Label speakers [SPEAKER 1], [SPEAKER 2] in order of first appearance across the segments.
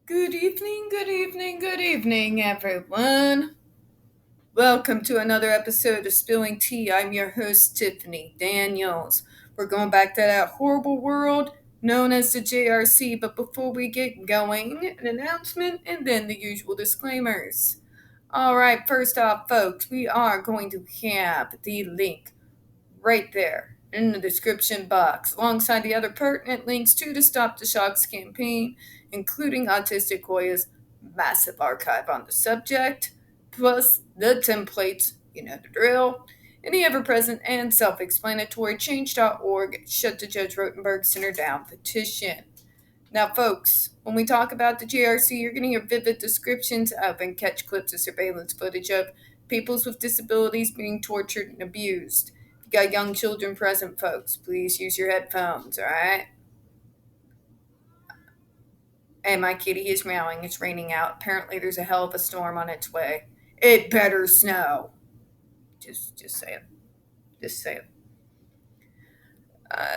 [SPEAKER 1] Good evening, everyone. Welcome to another episode of Spilling Tea. I'm your host, Tiffany Daniels. We're going back to that horrible world known as the JRC, but before we get going, an announcement and then the usual disclaimers. Alright, first off, folks, we are going to have the link right there in the description box, alongside the other pertinent links to the Stop the Shocks campaign, including Autistic Hoya's massive archive on the subject, plus the templates, you know the drill, and the ever-present and self-explanatory Change.org Shut the Judge Rotenberg Center Down petition. Now, folks, when we talk about the JRC, you're going to hear vivid descriptions of and catch clips of surveillance footage of peoples with disabilities being tortured and abused. If you got young children present, folks, please use your headphones, alright? And my kitty is meowing. It's raining out. Apparently, there's a hell of a storm on its way. It better snow. Just saying. Just saying.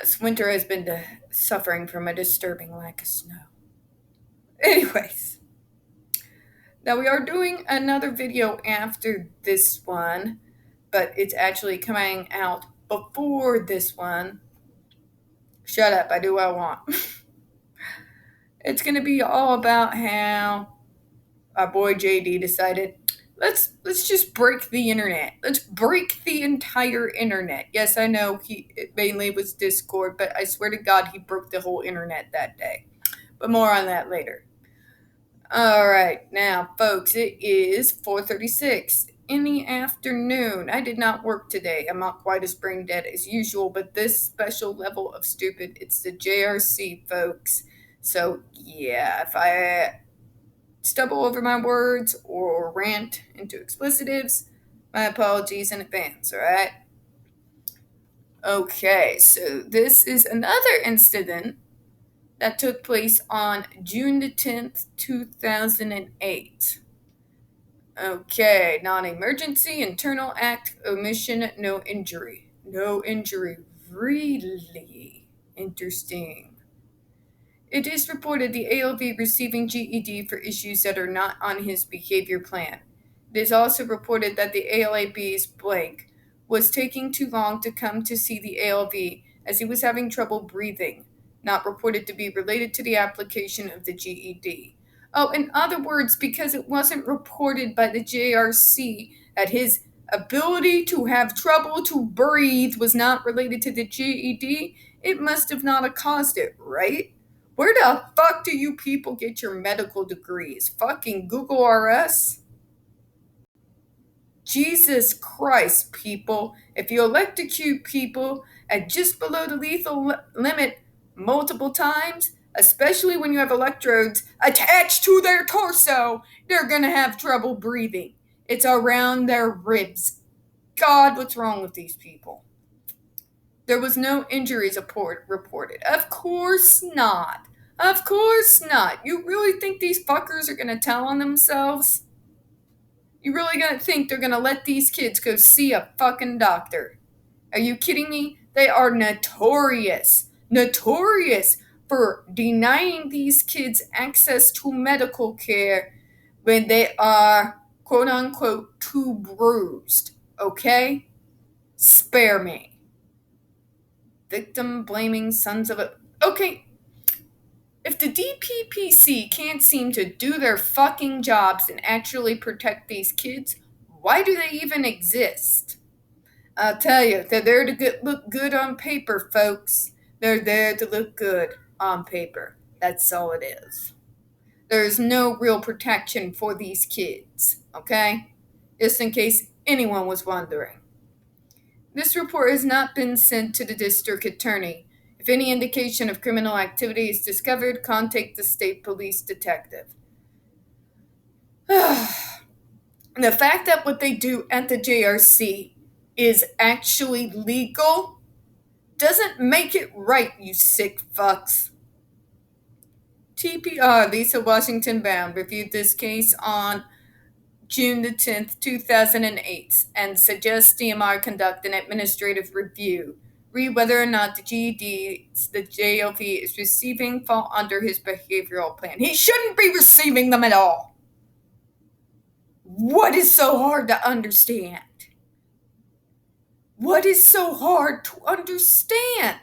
[SPEAKER 1] This winter has been suffering from a disturbing lack of snow. Anyways. Now we are doing another video after this one, but it's actually coming out before this one. Shut up, I do what I want. It's going to be all about how our boy JD decided, let's just break the internet. Let's break the entire internet. Yes, I know it mainly was Discord, but I swear to God he broke the whole internet that day. But more on that later. Alright, now folks, it is 4:36 in the afternoon. I did not work today. I'm not quite as brain dead as usual, but this special level of stupid, it's the JRC, folks. So yeah, if I stumble over my words or rant into explicitives, my apologies in advance, alright? Okay, so this is another incident that took place on June the 10th, 2008. Okay, non-emergency, internal act, omission, no injury. No injury. Really interesting. It is reported the ALV receiving GED for issues that are not on his behavior plan. It is also reported that the ALAB's blank was taking too long to come to see the ALV as he was having trouble breathing, not reported to be related to the application of the GED. Oh, in other words, because it wasn't reported by the JRC that his ability to have trouble to breathe was not related to the GED, it must have not caused it, right? Where the fuck do you people get your medical degrees? Fucking Google RS? Jesus Christ, people. If you electrocute people at just below the lethal limit multiple times, especially when you have electrodes attached to their torso, they're gonna have trouble breathing. It's around their ribs. God, what's wrong with these people? There was no injuries reported. Of course not. Of course not. You really think these fuckers are gonna tell on themselves? You really gonna think they're gonna let these kids go see a fucking doctor? Are you kidding me? They are notorious for denying these kids access to medical care when they are quote unquote too bruised. Okay? Spare me. Victim blaming sons of a. Okay. If the DPPC can't seem to do their fucking jobs and actually protect these kids, why do they even exist? I'll tell you, they're there to look good on paper, folks. They're there to look good on paper. That's all it is. There's no real protection for these kids, okay? Just in case anyone was wondering. This report has not been sent to the district attorney. If any indication of criminal activity is discovered, contact the state police detective. The fact that what they do at the JRC is actually legal doesn't make it right, you sick fucks. TPR Lisa Washington Brown reviewed this case on June the 10th, 2008, and suggests DMR conduct an administrative review read whether or not the GEDs the JLV is receiving fall under his behavioral plan. He shouldn't be receiving them at all. What is so hard to understand? What is so hard to understand?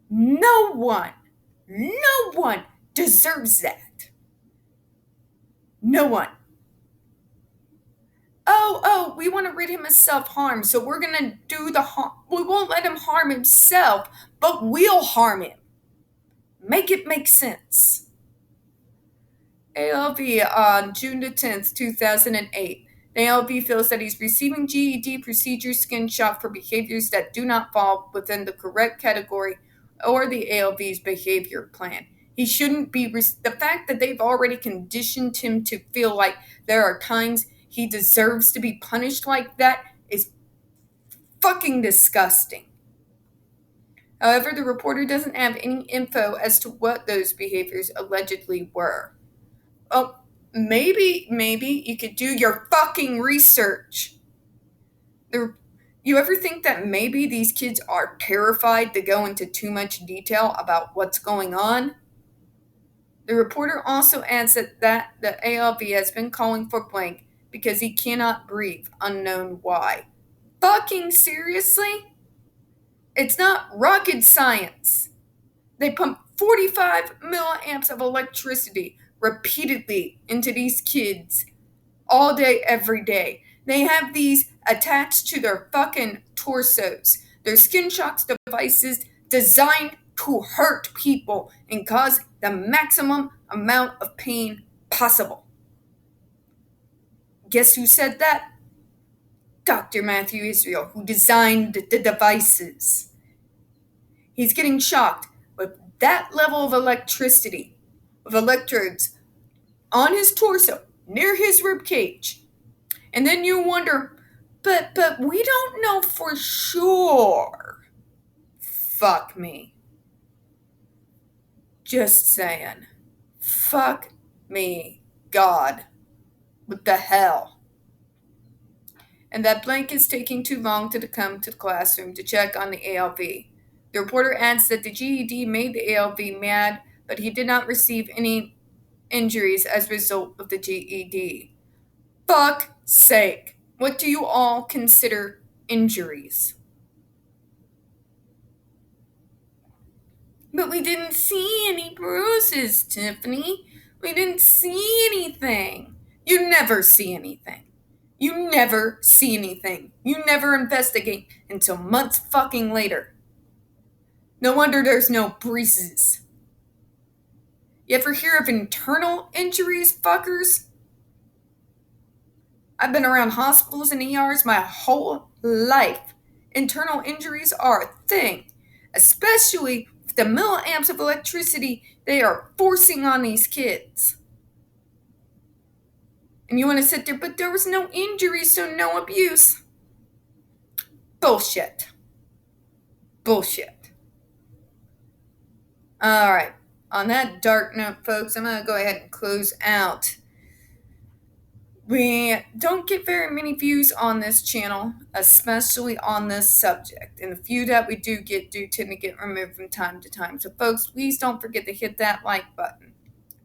[SPEAKER 1] No one deserves that. No one. Oh, we want to rid him of self-harm, so we're going to do the harm. We won't let him harm himself, but we'll harm him. Make it make sense. ALV on June the 10th, 2008. The ALV feels that he's receiving GED procedure skin shock for behaviors that do not fall within the correct category or the ALV's behavior plan. He shouldn't be. The fact that they've already conditioned him to feel like there are times he deserves to be punished like that is fucking disgusting. However, the reporter doesn't have any info as to what those behaviors allegedly were. Oh, maybe you could do your fucking research. You ever think that maybe these kids are terrified to go into too much detail about what's going on? The reporter also adds that the ALV has been calling for blank because he cannot breathe, unknown why. Fucking seriously? It's not rocket science. They pump 45 milliamps of electricity repeatedly into these kids all day, every day. They have these attached to their fucking torsos. They're skin shocks devices designed to hurt people and cause the maximum amount of pain possible. Guess who said that? Dr. Matthew Israel, who designed the devices. He's getting shocked with that level of electricity, of electrodes on his torso, near his rib cage. And then you wonder, but we don't know for sure. Fuck me. Just saying. Fuck me, God. What the hell? And that blank is taking too long to come to the classroom to check on the ALV. The reporter adds that the GED made the ALV mad, but he did not receive any injuries as a result of the GED. Fuck sake. What do you all consider injuries? But we didn't see any bruises, Tiffany. We didn't see anything. You never see anything. You never see anything. You never investigate until months fucking later. No wonder there's no bruises. You ever hear of internal injuries, fuckers? I've been around hospitals and ERs my whole life. Internal injuries are a thing, especially with the milliamps of electricity they are forcing on these kids. And you want to sit there, but there was no injury, so no abuse. Bullshit. Bullshit. All right. On that dark note, folks, I'm going to go ahead and close out. We don't get very many views on this channel, especially on this subject. And the few that we do tend to get removed from time to time. So, folks, please don't forget to hit that like button.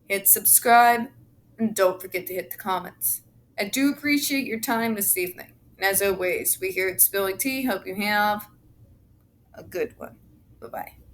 [SPEAKER 1] Hit subscribe, and don't forget to hit the comments. I do appreciate your time this evening. And as always, we here at Spilling Tea hope you have a good one. Bye-bye.